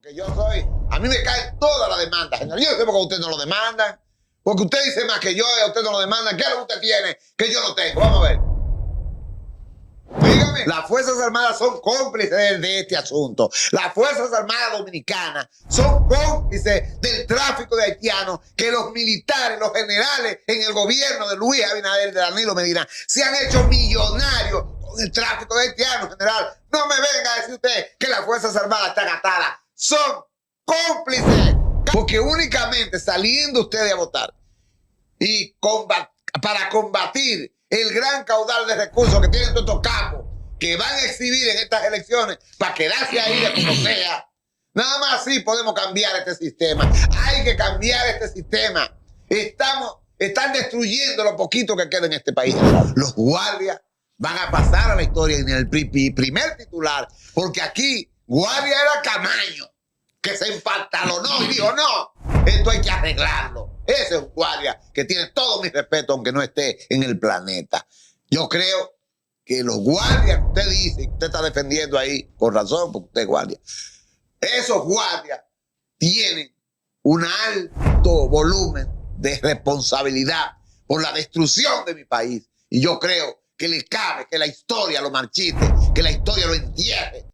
Que yo soy, a mí me cae toda la demanda, general. Yo no sé por qué ustedes no lo demandan. Porque usted dice más que yo y a usted no lo demandan. ¿Qué es lo que usted tiene que yo no tengo? Vamos a ver. Dígame, las Fuerzas Armadas son cómplices de este asunto. Las Fuerzas Armadas Dominicanas son cómplices del tráfico de haitianos que los militares, los generales en el gobierno de Luis Abinader, de Danilo Medina, se han hecho millonarios con el tráfico de haitianos, general. No me venga a decir usted que las Fuerzas Armadas están atadas. Son cómplices. Porque únicamente saliendo ustedes a votar y para combatir el gran caudal de recursos que tienen todos estos capos que van a exhibir en estas elecciones para quedarse ahí de como sea. Nada más así podemos cambiar este sistema. Hay que cambiar este sistema. Están destruyendo lo poquito que queda en este país. Los guardias van a pasar a la historia en el primer titular, porque aquí guardia era Camaño, que se empantalonó y dijo, no, esto hay que arreglarlo. Ese es un guardia que tiene todo mi respeto, aunque no esté en el planeta. Yo creo que los guardias que usted dice, que usted está defendiendo ahí, por razón, porque usted es guardia, esos guardias tienen un alto volumen de responsabilidad por la destrucción de mi país. Y yo creo que le cabe que la historia lo marchite, que la historia lo entierre.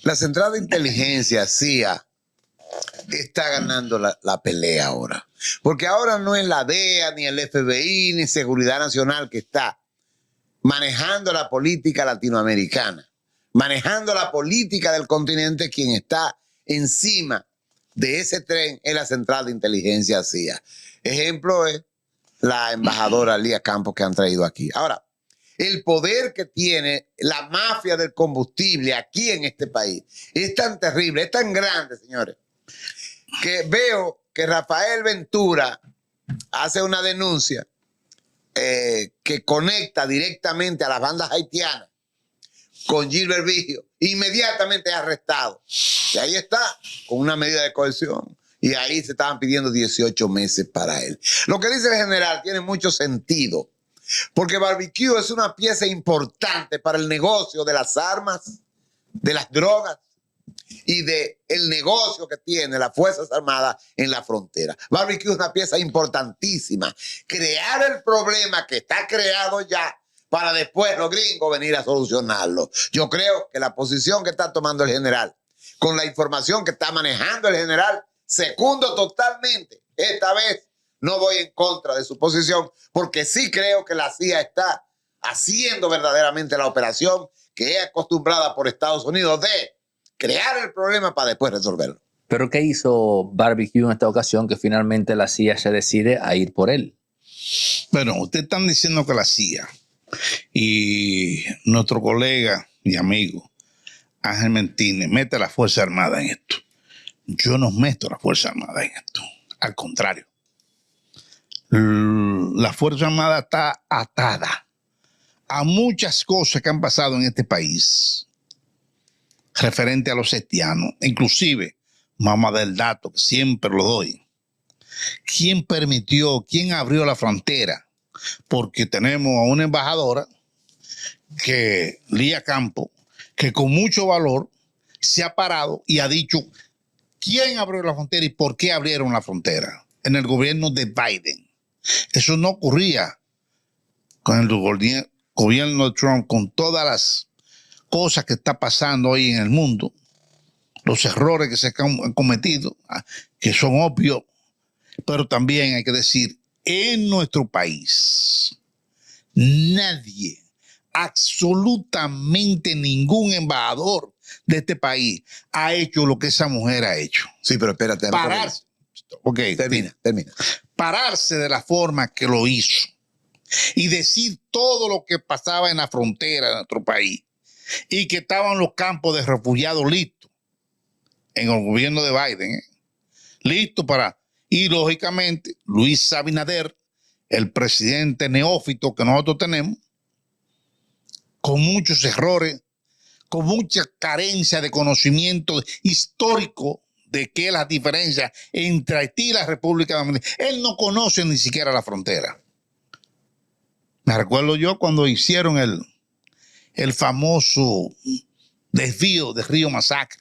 La Central de Inteligencia, CIA, está ganando la pelea ahora. Porque ahora no es la DEA, ni el FBI, ni Seguridad Nacional que está manejando la política latinoamericana, manejando la política del continente. Quien está encima de ese tren es la Central de Inteligencia, CIA. Ejemplo es la embajadora Lía Campos que han traído aquí. Ahora, el poder que tiene la mafia del combustible aquí en este país es tan terrible, es tan grande, señores, que veo que Rafael Ventura hace una denuncia que conecta directamente a las bandas haitianas con Gilbert Vigio. Inmediatamente es arrestado. Y ahí está, con una medida de coerción. Y ahí se estaban pidiendo 18 meses para él. Lo que dice el general tiene mucho sentido. Porque Barbecue es una pieza importante para el negocio de las armas, de las drogas y del negocio que tiene las Fuerzas Armadas en la frontera. Barbecue es una pieza importantísima. Crear el problema que está creado ya para después los gringos venir a solucionarlo. Yo creo que la posición que está tomando el general, con la información que está manejando el general, secundo totalmente. Esta vez no voy en contra de su posición, porque sí creo que la CIA está haciendo verdaderamente la operación que es acostumbrada por Estados Unidos de crear el problema para después resolverlo. ¿Pero qué hizo Barbecue en esta ocasión que finalmente la CIA se decide a ir por él? Bueno, ustedes están diciendo que la CIA y nuestro colega y amigo Ángel Mentini mete a la Fuerza Armada en esto. Yo no meto a la Fuerza Armada en esto. Al contrario. La Fuerza Armada está atada a muchas cosas que han pasado en este país referente a los haitianos. Inclusive, vamos a dar el dato que siempre lo doy. ¿Quién permitió, quién abrió la frontera? Porque tenemos a una embajadora, que Lía Campos, que con mucho valor se ha parado y ha dicho quién abrió la frontera y por qué abrieron la frontera en el gobierno de Biden. Eso no ocurría con el gobierno de Trump, con todas las cosas que está pasando hoy en el mundo, los errores que se han cometido, que son obvios, pero también hay que decir, en nuestro país, nadie, absolutamente ningún embajador de este país ha hecho lo que esa mujer ha hecho. Sí, pero espérate. Pararse. Ok, termina. Pararse de la forma que lo hizo y decir todo lo que pasaba en la frontera de nuestro país y que estaban los campos de refugiados listos en el gobierno de Biden, listos para... Y lógicamente Luis Abinader, el presidente neófito que nosotros tenemos, con muchos errores, con mucha carencia de conocimiento histórico de qué es la diferencia entre Haití y la República Dominicana. Él no conoce ni siquiera la frontera. Me recuerdo yo cuando hicieron el famoso desvío de Río Masacre,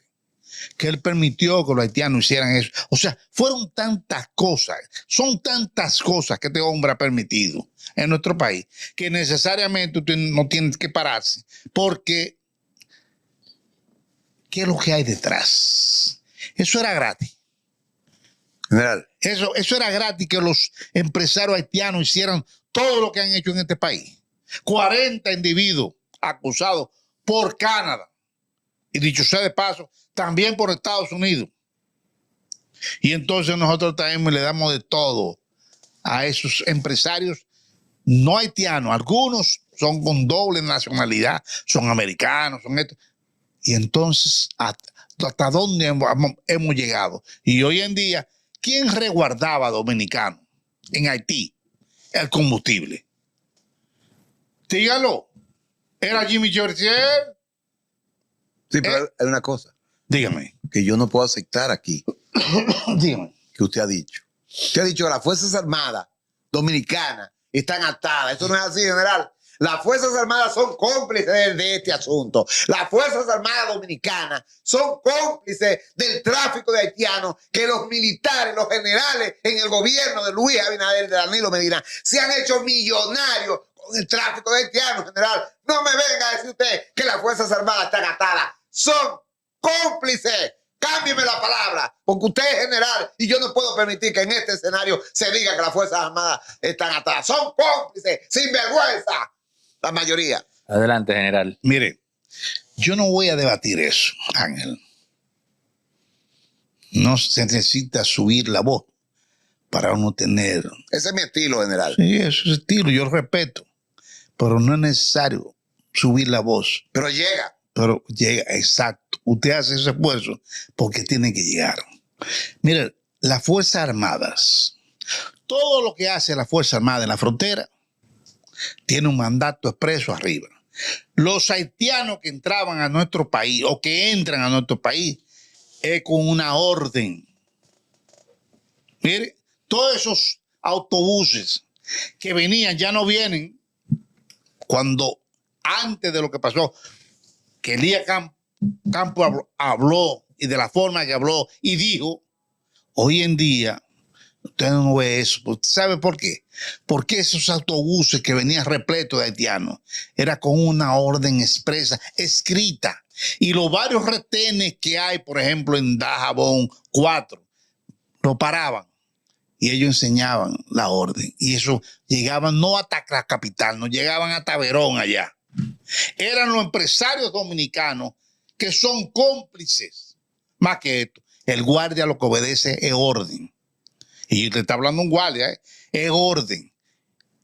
que él permitió que los haitianos hicieran eso. O sea, fueron tantas cosas, son tantas cosas que este hombre ha permitido en nuestro país, que necesariamente usted no tiene que pararse, porque ¿qué es lo que hay detrás? Eso era gratis. General, Eso era gratis, que los empresarios haitianos hicieran todo lo que han hecho en este país. 40 individuos acusados por Canadá. Y dicho sea de paso, también por Estados Unidos. Y entonces nosotros traemos y le damos de todo a esos empresarios no haitianos. Algunos son con doble nacionalidad, son americanos, son estos. Y entonces, ¿hasta dónde hemos llegado? Y hoy en día, ¿quién resguardaba a dominicanos en Haití? El combustible. Dígalo. ¿Era Jimmy Chorcier? sí, pero hay una cosa Dígame. que yo no puedo aceptar aquí, Dígame. que usted ha dicho. Usted ha dicho que las Fuerzas Armadas Dominicanas están atadas. Eso no es así, general. Las Fuerzas Armadas son cómplices de este asunto. Las Fuerzas Armadas Dominicanas son cómplices del tráfico de haitianos, que los militares, los generales en el gobierno de Luis Abinader y de Danilo Medina se han hecho millonarios con el tráfico de haitianos, general. No me venga a decir usted que las Fuerzas Armadas están atadas. Son cómplices. Cámbieme la palabra, porque usted es general y yo no puedo permitir que en este escenario se diga que las Fuerzas Armadas están atadas. Son cómplices, sin vergüenza, la mayoría. Adelante, general. Mire, yo no voy a debatir eso, Ángel. No se necesita subir la voz para uno tener... Ese es mi estilo, general. Sí, eso es estilo, yo lo respeto. Pero no es necesario subir la voz. Pero llega. Pero llega, exacto. Usted hace ese esfuerzo porque tiene que llegar. Mire, las Fuerzas Armadas, todo lo que hace la Fuerza Armada en la frontera, tiene un mandato expreso arriba. Los haitianos que entraban a nuestro país o que entran a nuestro país es con una orden. Mire, todos esos autobuses que venían ya no vienen cuando antes de lo que pasó, que Elías Campos habló y de la forma que habló y dijo, hoy en día usted no ve eso. ¿Sabe por qué? Porque esos autobuses que venían repletos de haitianos era con una orden expresa, escrita. Y los varios retenes que hay, por ejemplo, en Dajabón 4, lo paraban y ellos enseñaban la orden. Y eso llegaban no hasta la capital, no llegaban hasta Verón allá. Eran los empresarios dominicanos que son cómplices. Más que esto, el guardia lo que obedece es orden. Y te está hablando un guardia, es orden.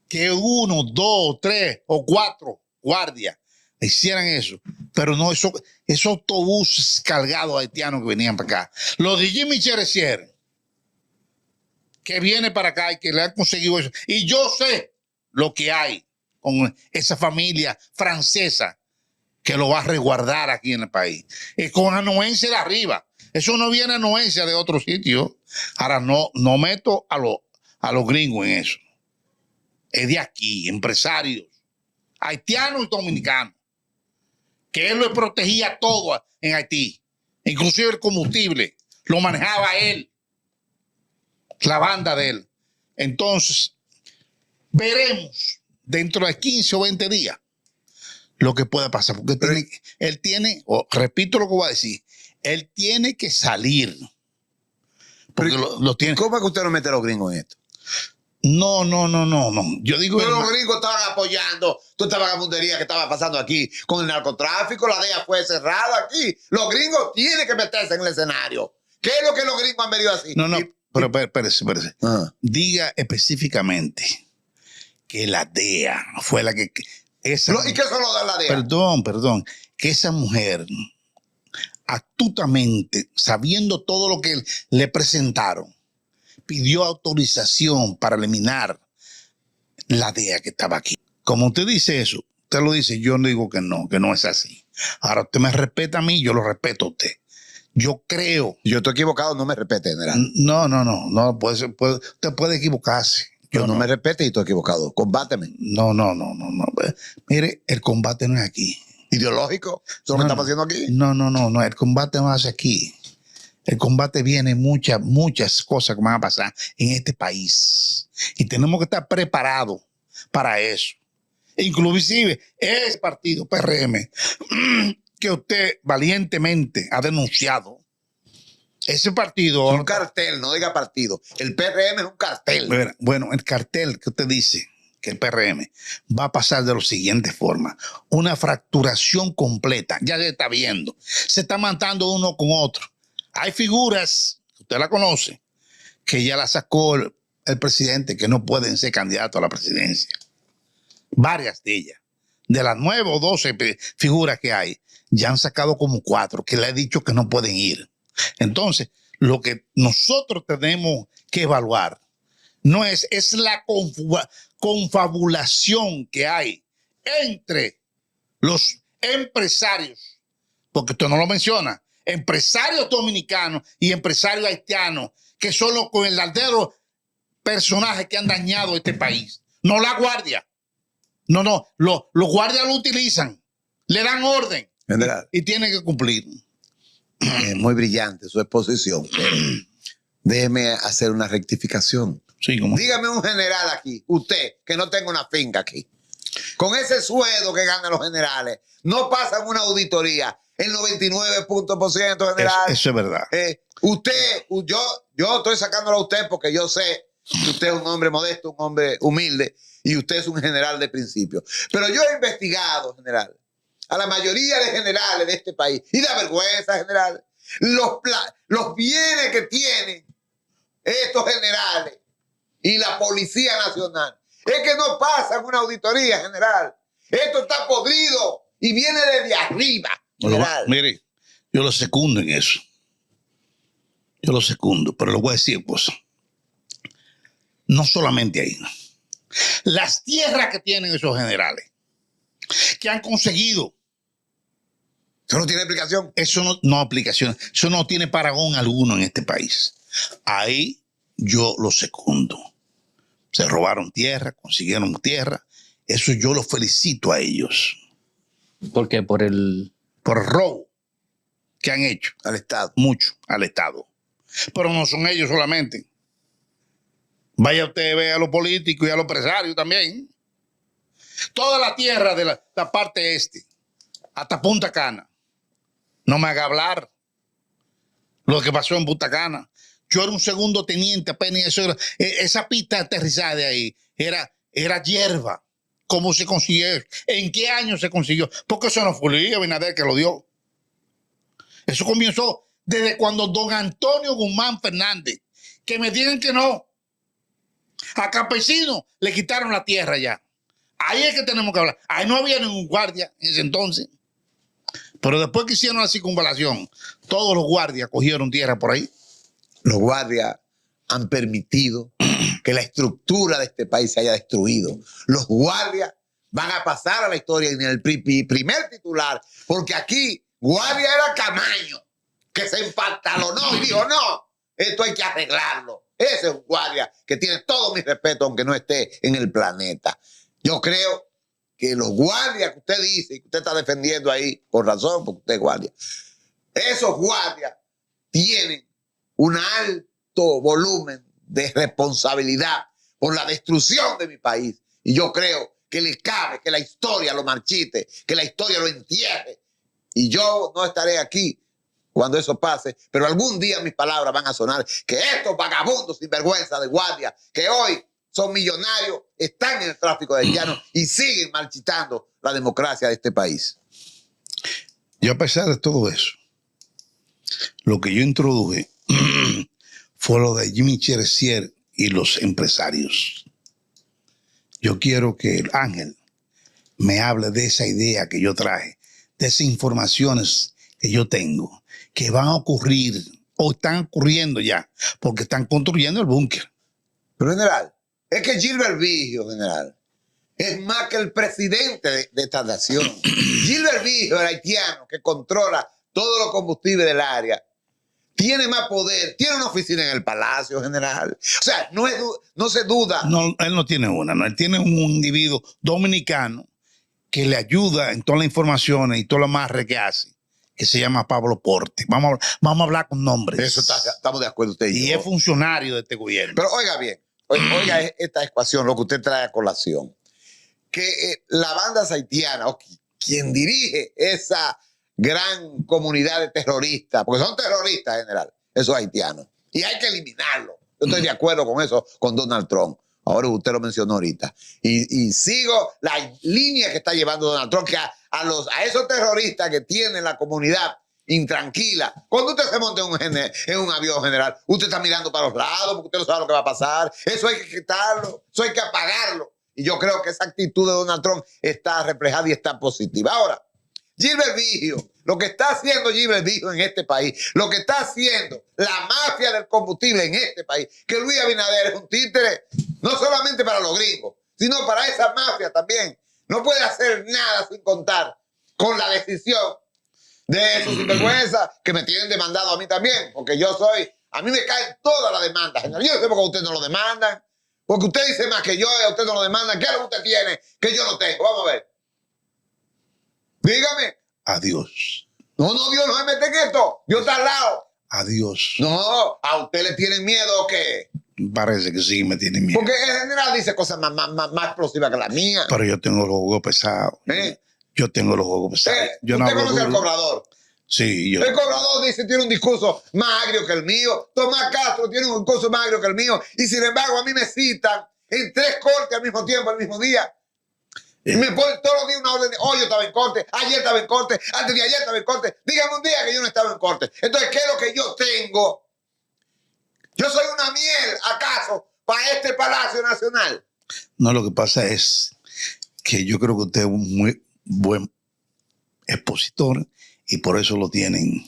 Que 1, 2, 3 o 4 guardias hicieran eso. Pero no esos autobuses cargados haitianos que venían para acá. Los de Jimmy Chorcier, que viene para acá y que le han conseguido eso. Y yo sé lo que hay con esa familia francesa que lo va a resguardar aquí en el país. Con anuencia de arriba. Eso no viene anuencia de otro sitio. Ahora no meto a los gringos en eso. Es de aquí, empresarios, haitianos y dominicanos, que él lo protegía todo en Haití. Inclusive el combustible lo manejaba él, la banda de él. Entonces, veremos dentro de 15 o 20 días lo que pueda pasar. Porque él tiene, repito lo que voy a decir, él tiene que salir. Porque lo tiene. ¿Cómo es que usted no mete a los gringos en esto? No. Yo digo. Pero los gringos estaban apoyando toda esta vagabundería que estaba pasando aquí con el narcotráfico. La DEA fue cerrada aquí. Los gringos tienen que meterse en el escenario. ¿Qué es lo que los gringos han venido así? No, pero espérese. Ajá. Diga específicamente que la DEA fue la que... ¿Y qué son los de la DEA? Perdón. Que esa mujer, astutamente, sabiendo todo lo que le presentaron, pidió autorización para eliminar la DEA que estaba aquí. Como usted dice eso, usted lo dice, yo no digo que no es así. Ahora usted me respeta a mí, yo lo respeto a usted. Yo creo. Yo estoy equivocado, no me respete, general. No, usted puede equivocarse. Yo no me respetes y estoy equivocado. Combáteme. No. Mire, el combate no es aquí. ¿Ideológico? ¿Eso es lo que estamos haciendo aquí? No. El combate no es aquí. El combate viene muchas cosas que van a pasar en este país. Y tenemos que estar preparados para eso. Inclusive, ese partido, PRM, que usted valientemente ha denunciado, ese partido... Es un cartel, no diga partido. El PRM es un cartel. Bueno, el cartel que usted dice, que el PRM, va a pasar de la siguiente forma. Una fracturación completa. Ya se está viendo. Se está matando uno con otro. Hay figuras, usted la conoce, que ya la sacó el presidente, que no pueden ser candidatos a la presidencia. Varias de ellas. De las 9 o 12 figuras que hay, ya han sacado como 4 que le he dicho que no pueden ir. Entonces, lo que nosotros tenemos que evaluar no es la confabulación que hay entre los empresarios, porque usted no lo menciona, empresarios dominicanos y empresarios haitianos, que son los verdaderos personajes que han dañado este país. No la guardia. No, los guardias lo utilizan, le dan orden y tienen que cumplir. Muy brillante su exposición. Déjeme hacer una rectificación. Sí, ¿cómo? Dígame un general aquí, usted, que no tenga una finca aquí. Con ese sueldo que ganan los generales, no pasan una auditoría el 99% general. Eso es verdad. Yo estoy sacándolo a usted porque yo sé que usted es un hombre modesto, un hombre humilde, y usted es un general de principio. Pero yo he investigado, general, a la mayoría de generales de este país, y da vergüenza, general, los bienes que tienen estos generales y la Policía Nacional. Es que no pasan una auditoría, general. Esto está podrido y viene desde arriba, general. Mire, yo lo secundo en eso. Yo lo secundo, pero le voy a decir cosas. No solamente ahí. Las tierras que tienen esos generales, que han conseguido. ¿Eso no tiene explicación? Eso no aplicación. Eso no tiene paragón alguno en este país. Ahí yo lo secundo. Se robaron tierra, consiguieron tierra. Eso yo los felicito a ellos. ¿Por qué? Por el robo que han hecho. Al Estado. Mucho al Estado. Pero no son ellos solamente. Vaya usted a ver a los políticos y a los empresarios también. Toda la tierra de la parte este, hasta Punta Cana. No me haga hablar lo que pasó en Punta Cana. Yo era un segundo teniente apenas. Esa pista aterrizada de ahí era hierba. ¿Cómo se consiguió? ¿En qué año se consiguió? Porque eso no fue Luis Abinader que lo dio. Eso comenzó desde cuando don Antonio Guzmán Fernández, que me digan que no. A campesinos le quitaron la tierra ya. Ahí es que tenemos que hablar. Ahí no había ningún guardia en ese entonces. Pero después que hicieron la circunvalación, todos los guardias cogieron tierra por ahí. Los guardias han permitido que la estructura de este país se haya destruido. Los guardias van a pasar a la historia en el primer titular, porque aquí guardia era Camaño, que se empantalonó y dijo, no, esto hay que arreglarlo. Ese es un guardia que tiene todo mi respeto, aunque no esté en el planeta. Yo creo que los guardias que usted dice, que usted está defendiendo ahí, por razón, porque usted es guardia, esos guardias tienen un alto volumen de responsabilidad por la destrucción de mi país. Y yo creo que les cabe que la historia lo marchite, que la historia lo entierre. Y yo no estaré aquí cuando eso pase, pero algún día mis palabras van a sonar que estos vagabundos sinvergüenza de guardia, que hoy son millonarios, están en el tráfico de haitianos y siguen marchitando la democracia de este país. Y a pesar de todo eso, lo que yo introduje fue lo de Jimmy Cheresier y los empresarios. Yo quiero que el Ángel me hable de esa idea que yo traje, de esas informaciones que yo tengo, que van a ocurrir o están ocurriendo ya, porque están construyendo el búnker. Pero, general, es que Gilbert Vigio, general, es más que el presidente de esta nación. Gilbert Vigio, el haitiano que controla todos los combustibles del área, tiene más poder, tiene una oficina en el Palacio General. O sea, no se duda. No, él no tiene una, no. Él tiene un individuo dominicano que le ayuda en todas las informaciones y todo lo más que hace, que se llama Pablo Porte. Vamos a hablar con nombres. Eso estamos de acuerdo usted y Y yo. es funcionario de este gobierno. Pero oiga bien, oiga esta ecuación, lo que usted trae a colación. Que la banda haitiana, o quien dirige esa gran comunidad de terroristas, porque son terroristas en general, esos haitianos, y hay que eliminarlos. Yo estoy de acuerdo con eso, con Donald Trump. Ahora usted lo mencionó ahorita. Y sigo la línea que está llevando Donald Trump, que a esos terroristas que tienen la comunidad intranquila. Cuando usted se monta en un avión general, usted está mirando para los lados porque usted no sabe lo que va a pasar. Eso hay que quitarlo, eso hay que apagarlo. Y yo creo que esa actitud de Donald Trump está reflejada y está positiva. Ahora, Gilbert Vigio, lo que está haciendo Gilbert Vigio en este país, lo que está haciendo la mafia del combustible en este país, que Luis Abinader es un títere, no solamente para los gringos, sino para esa mafia también. No puede hacer nada sin contar con la decisión de esos sinvergüenzas que me tienen demandado a mí también, porque a mí me caen todas las demandas. Yo no sé por qué ustedes no lo demandan, porque usted dice más que yo y a usted no lo demandan. ¿Qué es lo que usted tiene que yo no tengo? Vamos a ver. Dígame. Adiós. No, Dios no se mete en esto. Dios está al lado. Adiós. No, ¿a usted le tienen miedo o qué? Parece que sí me tiene miedo. Porque en general dice cosas más explosivas que la mía. Pero yo tengo los juegos pesados. Yo tengo los juegos pesados. Yo no ¿Usted hablo conoce al duro. Cobrador? Sí, yo. El Cobrador tiene un discurso más agrio que el mío. Tomás Castro tiene un discurso más agrio que el mío. Y sin embargo, a mí me citan en 3 cortes al mismo tiempo, al mismo día. Y me ponen todos los días una orden de, hoy yo estaba en corte, ayer estaba en corte, antes de ayer estaba en corte. Dígame un día que yo no estaba en corte. Entonces, ¿qué es lo que yo tengo? ¿Yo soy una miel, acaso, para este Palacio Nacional? No, lo que pasa es que yo creo que usted es un muy buen expositor y por eso lo tienen.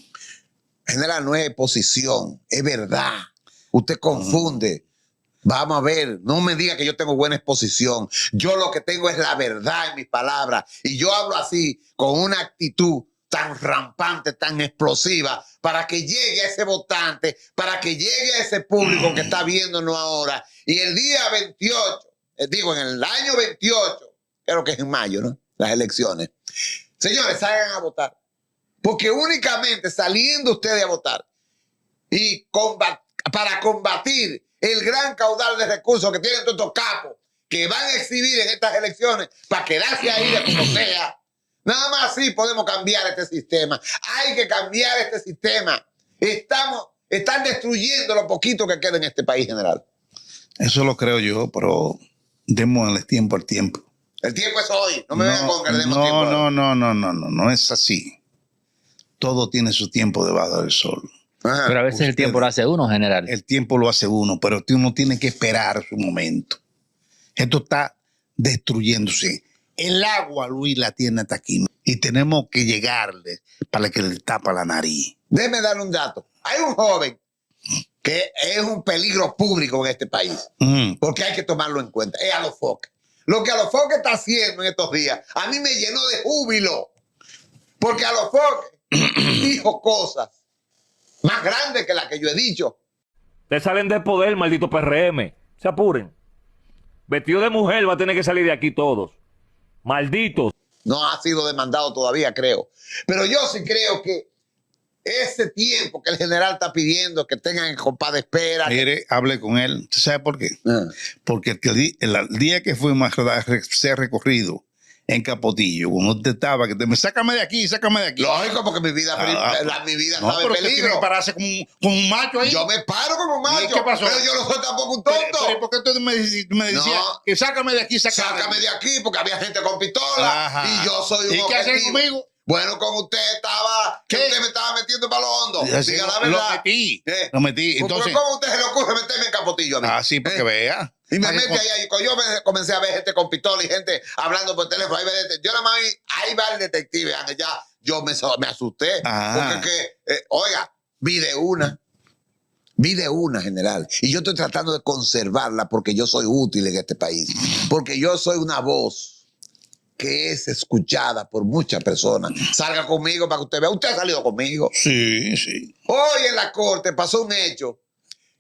General, no es exposición, es verdad. Usted confunde. Vamos a ver, no me diga que yo tengo buena exposición. Yo lo que tengo es la verdad en mis palabras. Y yo hablo así, con una actitud tan rampante, tan explosiva, para que llegue a ese votante, para que llegue a ese público que está viéndonos ahora. Y el día 28, en el año 28, creo que es en mayo, ¿no? Las elecciones. Señores, salgan a votar. Porque únicamente saliendo ustedes a votar y para combatir el gran caudal de recursos que tienen todos estos capos que van a exhibir en estas elecciones para quedarse ahí de como sea. Nada más así podemos cambiar este sistema. Hay que cambiar este sistema. Están destruyendo lo poquito que queda en este país, general. Eso lo creo yo, pero démosle tiempo al tiempo. El tiempo es hoy. No me vengan con que le demos tiempo. No es así. Todo tiene su tiempo debajo del sol. Ajá. Pero a veces el tiempo lo hace uno, general. El tiempo lo hace uno, pero uno tiene que esperar su momento. Esto está destruyéndose. El agua, Luis, la tiene hasta aquí. Y tenemos que llegarle para que le tapa la nariz. Déjeme darle un dato. Hay un joven que es un peligro público en este país. Porque hay que tomarlo en cuenta. Es Alofoque. Lo que Alofoque está haciendo en estos días, a mí me llenó de júbilo. Porque Alofoque dijo cosas más grandes que las que yo he dicho. Te salen de poder, maldito PRM. Se apuren. Vestido de mujer va a tener que salir de aquí todos. Malditos. No ha sido demandado todavía, creo. Pero yo sí creo que ese tiempo que el general está pidiendo, que tengan el compás de espera. Mire, hable con él. ¿Usted sabe por qué? Porque el día que fuimos a hacer recorrido en Capotillo, cuando usted estaba, que te me sácame de aquí. Lógico, porque mi vida, mi vida No, estaba en pero usted tiene peligro. que pararse como un macho ahí. Yo me paro como un ¿Y macho. qué pasó? Pero yo no soy tampoco un tonto. Pero ¿por qué usted me decía No. que sácame de aquí, Sácame de aquí, porque había gente con pistola. Ajá. Y yo soy un ¿Y qué hacen objetivo. conmigo? Bueno, con usted estaba, que ¿Qué? usted me estaba metiendo para lo hondo. Así Diga la lo verdad. metí. ¿Eh? Lo metí. Entonces, ¿Cómo a usted se le ocurre meterme en Capotillo a mí? así para que vea. Y me Para que mete ahí. Yo comencé a ver gente con pistola y gente hablando por teléfono. Yo nada más ahí va el detective. Ya yo me asusté. Ah. Porque, oiga, vi de una, general. Y yo estoy tratando de conservarla porque yo soy útil en este país. Porque yo soy una voz que es escuchada por muchas personas. Salga conmigo para que usted vea. Usted ha salido conmigo. Sí, sí. Hoy en la corte pasó un hecho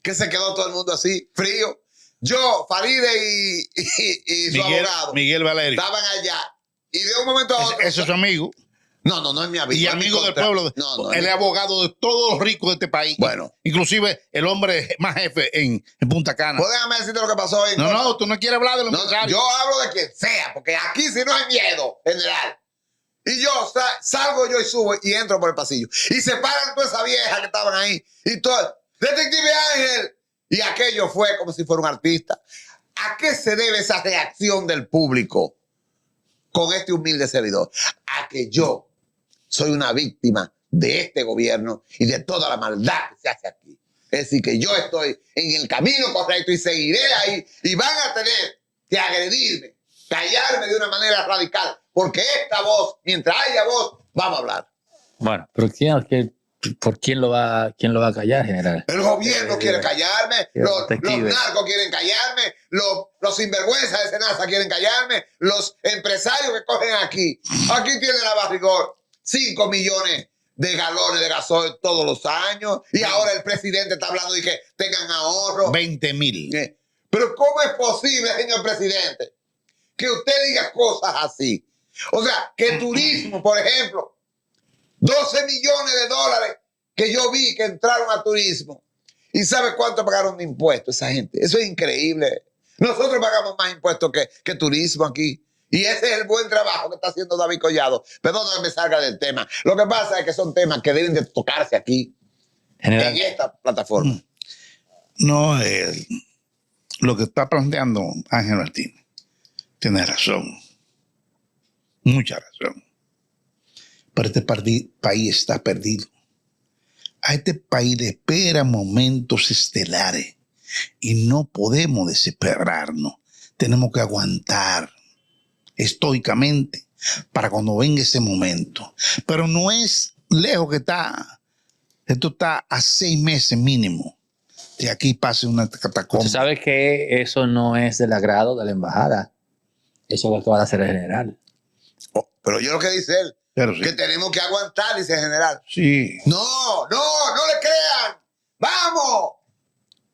que se quedó todo el mundo así, frío. Yo, Faride y su abogado Miguel Valerio. estaban allá. Y de un momento a otro... Ese es su amigo. No es mi amigo. Y es amigo mi del contra. pueblo. No, Él es abogado de todos los ricos de este país. Bueno. Inclusive el hombre más jefe en Punta Cana. Pues déjame decirte lo que pasó hoy. No, tú no quieres hablar de los No, empresarios. yo hablo de quien sea, porque aquí si no hay miedo, general. Y yo salgo yo y subo y entro por el pasillo. Y se paran todas esas viejas que estaban ahí. Y todo. Detective Ángel. Y aquello fue como si fuera un artista. ¿A qué se debe esa reacción del público con este humilde servidor? A que yo soy una víctima de este gobierno y de toda la maldad que se hace aquí. Es decir, que yo estoy en el camino correcto y seguiré ahí y van a tener que agredirme, callarme de una manera radical, porque esta voz, mientras haya voz, vamos a hablar. Bueno, pero ¿quién lo va a callar, general? El gobierno quiere callarme, los detective. narcos quieren callarme, los sinvergüenzas de Senasa quieren callarme, los empresarios que cogen aquí. Aquí tiene la Barrigor 5 millones de galones de gasoil todos los años y ahora el presidente está hablando de que tengan ahorro. 20,000. Pero ¿cómo es posible, señor presidente, que usted diga cosas así? O sea, que turismo, por ejemplo, 12 millones de dólares que yo vi que entraron a turismo. ¿Y sabe cuánto pagaron de impuestos esa gente? Eso es increíble. Nosotros pagamos más impuestos que turismo aquí. Y ese es el buen trabajo que está haciendo David Collado. Perdón que me salga del tema. Lo que pasa es que son temas que deben de tocarse aquí, General, en esta plataforma. No, lo que está planteando Ángel Martínez tiene razón. Mucha razón. Pero este país está perdido. A este país le espera momentos estelares y no podemos desesperarnos. Tenemos que aguantar estoicamente para cuando venga ese momento. Pero no es lejos que está. Esto está a 6 meses mínimo de aquí pase una catacomba. usted sabe que eso no es del agrado de la embajada. Eso es lo que va a hacer el general. Oh, pero yo lo que dice él, Pero sí. que tenemos que aguantar, dice el general. Sí. No le crean. Vamos.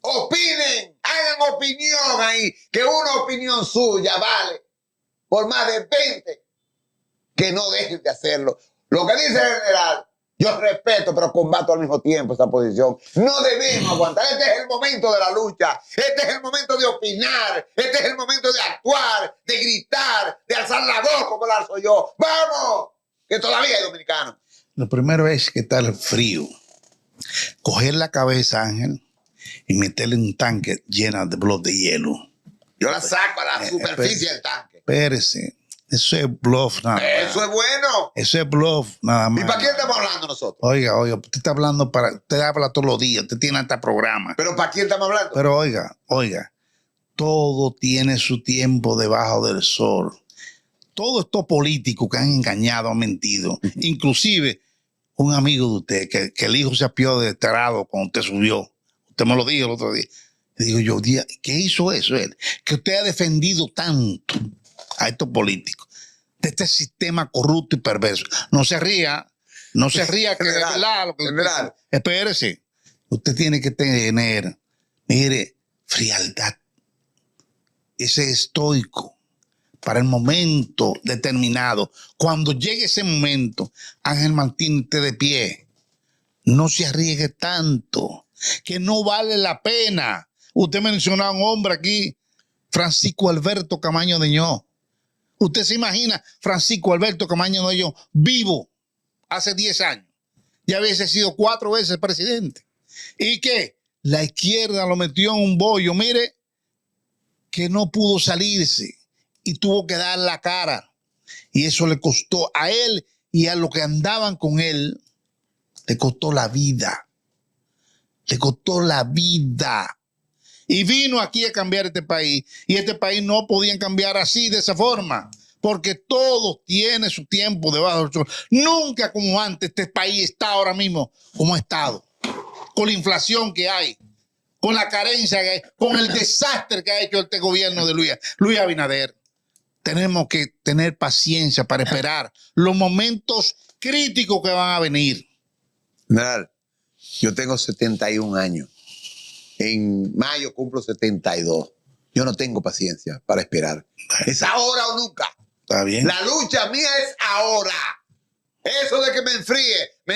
Opinen, hagan opinión ahí, que una opinión suya vale por más de 20. Que no dejen de hacerlo. Lo que dice el general, yo respeto, pero combato al mismo tiempo esa posición. No debemos aguantar. Este es el momento de la lucha. Este es el momento de opinar. Este es el momento de actuar, de gritar, de alzar la voz como la alzo yo. ¡Vamos! Que todavía hay dominicanos. Lo primero es que está el frío. Coger la cabeza, Ángel, y meterle en un tanque llena de bloques de hielo. Yo la saco a la superficie del tanque. Espérese. Eso es bluff nada más. Eso es bueno. Eso es bluff nada más. ¿Y para quién estamos hablando nosotros? Oiga, usted está hablando usted habla todos los días, usted tiene hasta programa. ¿Pero para quién estamos hablando? Pero oiga, todo tiene su tiempo debajo del sol. Todos estos políticos que han engañado, han mentido. Inclusive un amigo de usted, que el hijo se apió de grado cuando usted subió. Usted me lo dijo el otro día. Le digo yo, ¿qué hizo eso él? Que usted ha defendido tanto a estos políticos de este sistema corrupto y perverso. No se ría que es verdad lo que usted dice. Espérese. Usted tiene que tener, mire, frialdad. Ese estoico para el momento determinado. Cuando llegue ese momento, Ángel Martínez esté de pie. No se arriesgue tanto, que no vale la pena. Usted mencionó a un hombre aquí, Francisco Alberto Camaño Deñó. Usted se imagina Francisco Alberto Camaño Deñó vivo hace 10 años. Ya hubiese sido 4 veces presidente. ¿Y qué? La izquierda lo metió en un bollo, mire, que no pudo salirse y tuvo que dar la cara. Y eso le costó a él y a los que andaban con él, le costó la vida. Le costó la vida. Y vino aquí a cambiar este país. Y este país no podían cambiar así, de esa forma. Porque todo tiene su tiempo debajo del sol. Nunca como antes este país está ahora mismo como ha estado. Con la inflación que hay. Con la carencia que hay. Con el desastre que ha hecho este gobierno de Luis Abinader. tenemos que tener paciencia para esperar los momentos críticos que van a venir. General, yo tengo 71 años. En mayo cumplo 72. Yo no tengo paciencia para esperar. Es ahora o nunca. ¿Está bien? La lucha mía es ahora. Eso de que me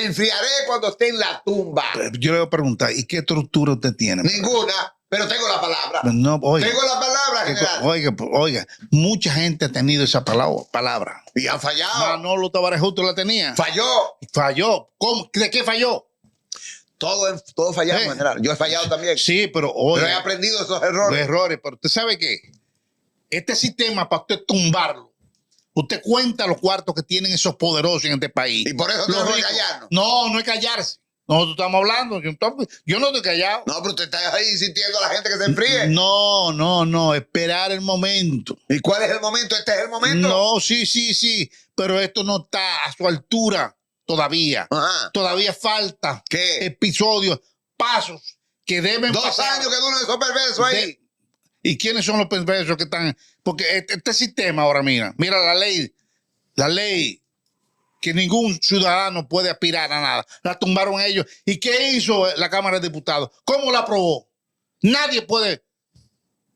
enfriaré cuando esté en la tumba. Yo le voy a preguntar, ¿y qué estructura usted tiene? Ninguna, pero tengo la palabra. No, oiga, Tengo la palabra, general. oiga, mucha gente ha tenido esa palabra. Y han fallado. Manolo Tavares Justo la tenía. Falló. Falló. ¿Cómo? ¿De qué falló? Todos fallamos, general. Yo he fallado también. Sí, pero Pero he aprendido esos errores. errores. Pero usted sabe qué, este sistema, para usted tumbarlo, usted cuenta los cuartos que tienen esos poderosos en este país. Y por eso Los tenemos que ricos. callarnos. No es callarse. Nosotros estamos hablando. Yo no estoy callado. No, pero usted está ahí sintiendo a la gente que se enfríe. No. Esperar el momento. ¿Y cuál es el momento? ¿Este es el momento? No, sí. Pero esto no está a su altura todavía. Ajá. Todavía falta ¿Qué? episodios, pasos que deben 2 pasar. años que duran esos perversos ahí. ¿Y quiénes son los perversos que están? Porque este sistema ahora, mira la ley que ningún ciudadano puede aspirar a nada. La tumbaron ellos. ¿Y qué hizo la Cámara de Diputados? ¿Cómo la aprobó? Nadie puede.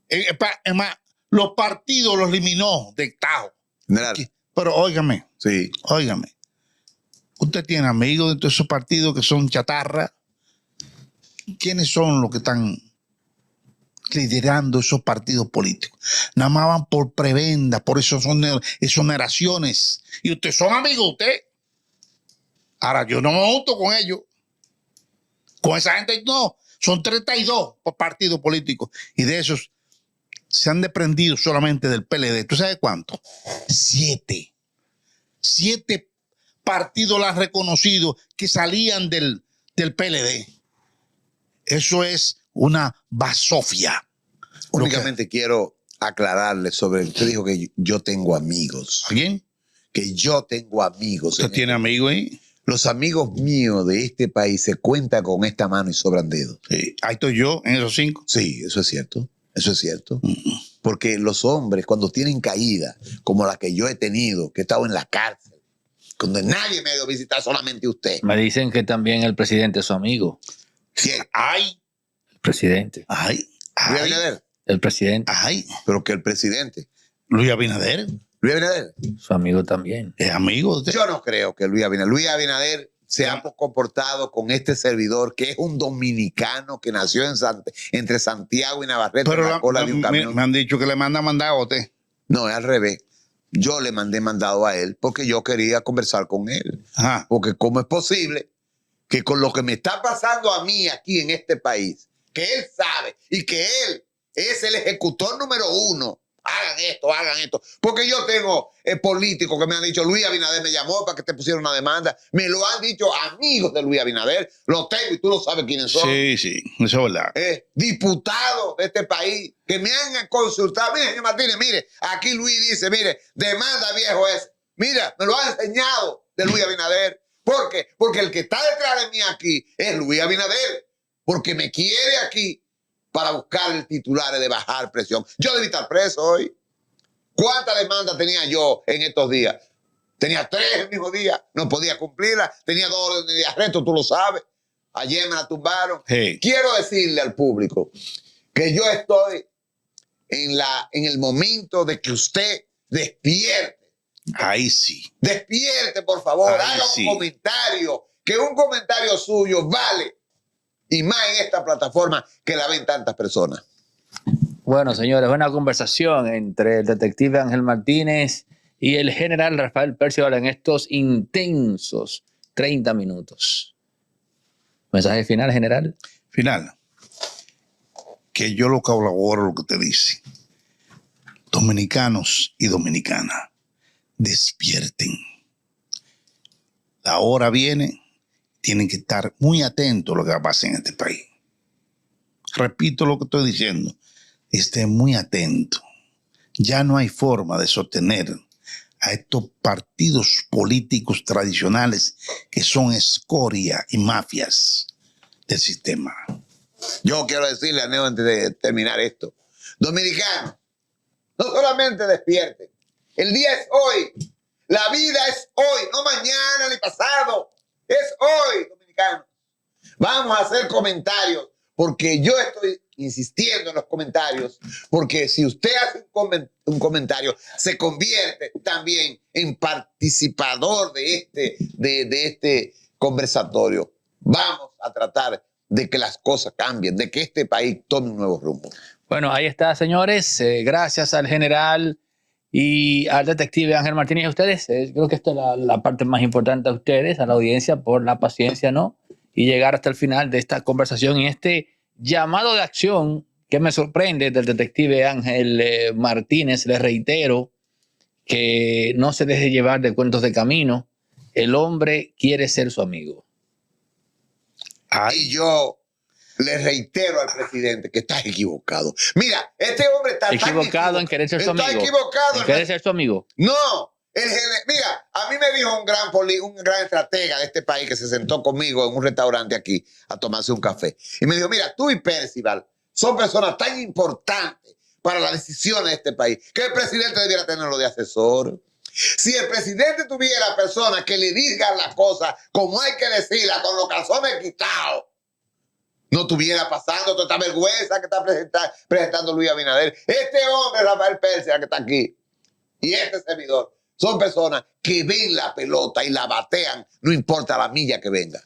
Es más, los partidos los eliminó de tajo. General. Pero óigame. Sí. Usted tiene amigos dentro de esos partidos que son chatarra. ¿Quiénes son los que están liderando esos partidos políticos? Nada más van por prebenda, por exoneraciones. Y ustedes son amigos de usted. Ahora, yo no me junto con ellos. Con esa gente no. Son 32 partidos políticos. Y de esos se han desprendido solamente del PLD. ¿Tú sabes cuánto? 7. 7 partidos la han reconocido que salían del PLD. Eso es una basofia. Únicamente quiero aclararle sobre. Usted dijo que yo tengo amigos. ¿Alguien? Que yo tengo amigos. ¿Usted tiene amigos ahí? Los amigos míos de este país se cuentan con esta mano y sobran dedos. Sí. Ahí estoy yo, en esos 5. Sí, eso es cierto. Eso es cierto. Porque los hombres, cuando tienen caída, como la que yo he tenido, que he estado en la cárcel, donde nadie me ha ido a visitar, solamente usted. Me dicen que también el presidente es su amigo. ¿Quién? El presidente. Luis Abinader. El presidente. Pero que el presidente. Luis Abinader Luis Abinader. Su amigo también. es amigo de usted. Yo no creo que Luis Abinader se ha comportado con este servidor, que es un dominicano que nació entre Santiago y Navarrete, Pero en la cola de un camión. me han dicho que le manda mandado a usted. No, es al revés. Yo le mandé mandado a él porque yo quería conversar con él. Ajá. Porque cómo es posible que con lo que me está pasando a mí aquí en este país, que él sabe y que él es el ejecutor número 1. Hagan esto. Porque yo tengo políticos que me han dicho, Luis Abinader me llamó para que te pusiera una demanda. Me lo han dicho amigos de Luis Abinader. Lo tengo y tú lo sabes quiénes son. Sí, eso es verdad. Diputados de este país que me han consultado. Mire, señor Martínez, mire, aquí Luis dice, mire, demanda viejo ese. Mira, me lo han enseñado de Luis Abinader. ¿Por qué? Porque el que está detrás de mí aquí es Luis Abinader. Porque me quiere aquí para buscar el titular de bajar presión. Yo debí estar preso hoy. ¿Cuántas demandas tenía yo en estos días? Tenía 3 el mismo día, no podía cumplirlas. Tenía 2 órdenes de arresto, tú lo sabes. Ayer me la tumbaron. Sí. Quiero decirle al público que yo estoy en el momento de que usted despierte. Ahí sí. Despierte, por favor. Ahí Haga sí. un comentario. Que un comentario suyo vale. Y más en esta plataforma que la ven tantas personas. Bueno, señores, una conversación entre el detective Ángel Martínez y el general Rafael Percival en estos intensos 30 minutos. ¿Mensaje final, general? Final. Que yo lo colaboro lo que te dice. Dominicanos y dominicanas, despierten. La hora viene. Tienen que estar muy atentos a lo que pasa en este país. Repito lo que estoy diciendo. Estén muy atentos. Ya no hay forma de sostener a estos partidos políticos tradicionales que son escoria y mafias del sistema. Yo quiero decirle a Neo antes de terminar esto. Dominicanos, no solamente despierten, El día es hoy. La vida es hoy, no mañana ni pasado. Es hoy, dominicanos. Vamos a hacer comentarios, porque yo estoy insistiendo en los comentarios, porque si usted hace un comentario, se convierte también en participador de este conversatorio. Vamos a tratar de que las cosas cambien, de que este país tome un nuevo rumbo. Bueno, ahí está, señores. Gracias al general y al detective Ángel Martínez y a ustedes. Creo que esta es la parte más importante a ustedes, a la audiencia, por la paciencia, ¿no? Y llegar hasta el final de esta conversación y este llamado de acción que me sorprende del detective Ángel Martínez. Les reitero que no se deje llevar de cuentos de camino. El hombre quiere ser su amigo. Y yo le reitero al presidente que estás equivocado. Mira, este hombre está Equivocado en querer ser su amigo. Está equivocado en querer ser su amigo. No. Mira, a mí me dijo un gran estratega de este país que se sentó conmigo en un restaurante aquí a tomarse un café. Y me dijo, mira, tú y Percival son personas tan importantes para las decisiones de este país que el presidente debiera tenerlo de asesor. Si el presidente tuviera personas que le digan las cosas como hay que decirlas, con los calzones quitados, no estuviera pasando toda esta vergüenza que está presentando Luis Abinader. Este hombre, Rafael Persia, que está aquí, y este servidor, son personas que ven la pelota y la batean, no importa la milla que venga.